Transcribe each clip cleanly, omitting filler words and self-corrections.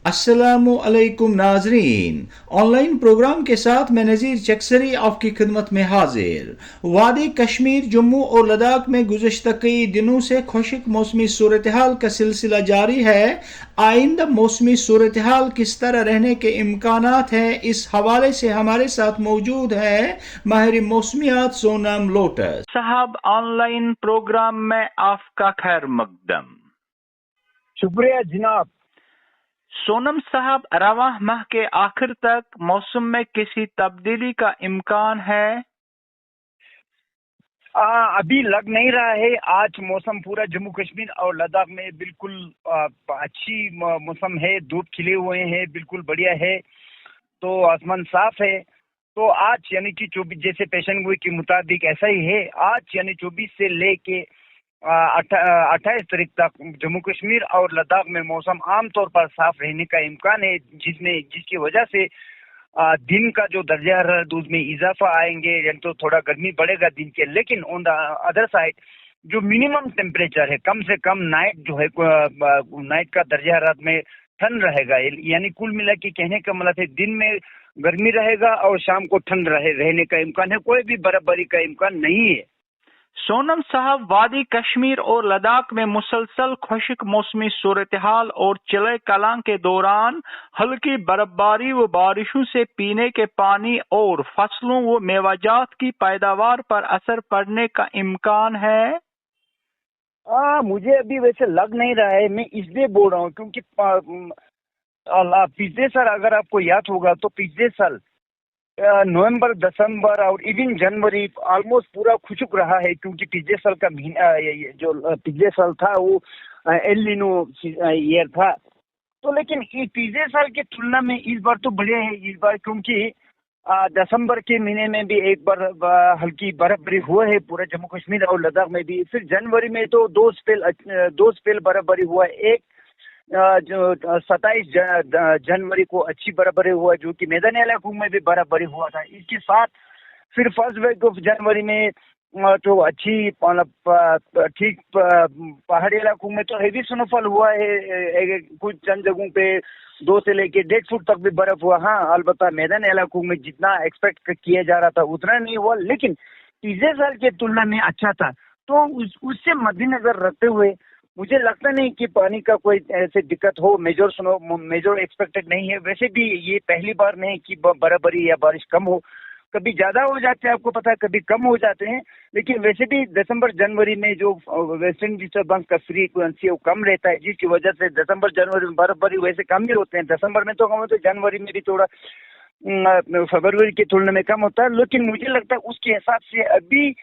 अस्सलामु अलैकुम नाजरीन, ऑनलाइन प्रोग्राम के साथ मैं नज़ीर चक्सरी आपकी खिदमत में हाजिर। वादी कश्मीर, जम्मू और लद्दाख में गुज़श्ता कई दिनों से खुश्क मौसमी सूरत हाल का सिलसिला जारी है। आइंदा मौसमी सूरत हाल किस तरह रहने के इम्कानात हैं, इस हवाले से हमारे साथ मौजूद है माहिर मौसमियात सोनम लोटस साहब। ऑनलाइन प्रोग्राम में आपका खैर मकदम। शुक्रिया जनाब। सोनम साहब, रवा माह के आखिर तक मौसम में किसी तब्दीली का इम्कान है? अभी लग नहीं रहा है। आज मौसम पूरा जम्मू कश्मीर और लद्दाख में बिल्कुल अच्छी मौसम है। धूप खिले हुए हैं, बिल्कुल बढ़िया है। तो आसमान साफ है। तो आज यानी कि 24 जैसे पेशन गोई के मुताबिक ऐसा ही है। आज यानी 24 से लेके 28 तारीख तक जम्मू कश्मीर और लद्दाख में मौसम आमतौर पर साफ रहने का इम्कान है, जिसकी वजह से दिन का जो दर्जा हरारत उसमें इजाफा आएंगे, यानी तो थोड़ा गर्मी बढ़ेगा दिन के। लेकिन ऑन द अदर साइड जो मिनिमम टेम्परेचर है, कम से कम नाइट जो है नाइट का दर्जा हरारत में ठंड रहेगा। यानी कुल मिला के कहने का मतलब है दिन में गर्मी रहेगा और शाम को ठंड रहने का इम्कान है। कोई भी बर्फबारी का इम्कान नहीं है। सोनम साहब, वादी कश्मीर और लद्दाख में मुसलसल खुश्क मौसमी सूरत हाल और चिले कलां के दौरान हल्की बर्फबारी व बारिशों से पीने के पानी और फसलों व मेवाजात की पैदावार पर असर पड़ने का इम्कान है। मुझे अभी वैसे लग नहीं रहा है। मैं इसलिए बोल रहा हूँ क्योंकि पिछले साल अगर आपको याद होगा तो पिछले साल नवंबर, दिसंबर और इवन जनवरी ऑलमोस्ट पूरा खुशक रहा है, क्योंकि पिछले साल का महीना जो पिछले साल था वो एल नीनो ईयर था। तो लेकिन पिछले साल की तुलना में इस बार तो बढ़िया है इस बार, क्योंकि दिसंबर के महीने में भी एक बार हल्की बर्फबारी हुआ है पूरे जम्मू कश्मीर और लद्दाख में भी। फिर जनवरी में तो दो स्पेल बर्फबारी हुआ। एक जो 27 जनवरी को अच्छी बर्फबारी हुआ, जो कि मैदानी इलाकों में भी बर्फबारी हुआ था। इसके साथ फिर फर्स्ट वीक ऑफ जनवरी में तो अच्छी ठीक पहाड़ी इलाकों में तो हेवी स्नोफॉल हुआ है। कुछ चंद जगहों पे 2 से लेके 1.5 फुट तक भी बर्फ हुआ। हाँ, अलबत्ता मैदानी इलाकों में जितना एक्सपेक्ट किया जा रहा था उतना नहीं हुआ, लेकिन पिछले साल की तुलना में अच्छा था। तो उससे मद्देनजर रखते हुए मुझे लगता नहीं कि पानी का कोई ऐसे दिक्कत हो। मेजर एक्सपेक्टेड नहीं है। वैसे भी ये पहली बार नहीं कि बर्फबारी या बारिश कम हो। कभी ज्यादा हो जाते हैं, आपको पता है, कभी कम हो जाते हैं। लेकिन वैसे भी दिसंबर जनवरी में जो वेस्टर्न डिस्टर्बेंस का फ्रीक्वेंसी है वो कम रहता है, जिसकी वजह से दिसंबर जनवरी में बर्फबारी वैसे कम ही होते हैं। दिसंबर में तो कम होते, जनवरी में भी थोड़ा फरवरी की तुलना में कम होता है। लेकिन मुझे लगता है उसके हिसाब से अभी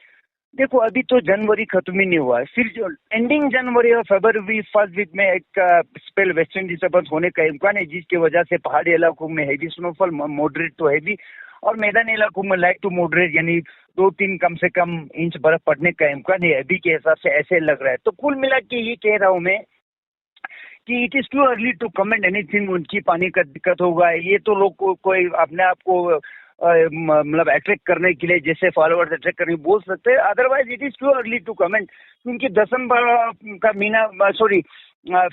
देखो, अभी तो जनवरी खत्म ही नहीं हुआ है। फिर जो एंडिंग जनवरी और फरवरी फर्स्ट वीक में एक स्पेल वेस्टर्न डिस्टर्बेंस होने का इम्कान है, जिसकी वजह से पहाड़ी इलाकों में heavy snowfall, moderate to heavy, और मैदानी इलाकों में लाइट टू मॉडरेट यानी 2-3 कम से कम इंच बर्फ पड़ने का इम्कान है। अभी के हिसाब से ऐसे लग रहा है। तो कुल मिला के ये कह रहा हूँ मैं कि it is too early to comment anything. उनकी पानी का दिक्कत होगा ये तो लोग कोई अपने आप को मतलब अट्रैक्ट करने के लिए, जैसे फॉलोअर्स अट्रैक्ट करने बोल सकते हैं। Otherwise it is too early to comment, क्योंकि दिसंबर का महीना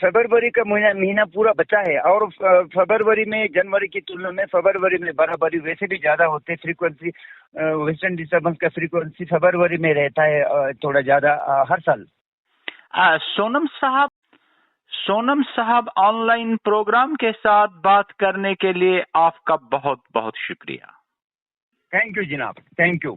फरवरी का महीना पूरा बचा है। और फरवरी में जनवरी की तुलना में फरवरी में बर्फबारी वैसे भी ज्यादा होते हैं। फ्रीक्वेंसी वेस्टर्न डिस्टर्बेंस का फ्रीक्वेंसी फरवरी में रहता है थोड़ा ज्यादा हर साल। सोनम साहब, ऑनलाइन प्रोग्राम के साथ बात करने के लिए आपका बहुत बहुत शुक्रिया। थैंक यू जनाब, थैंक यू।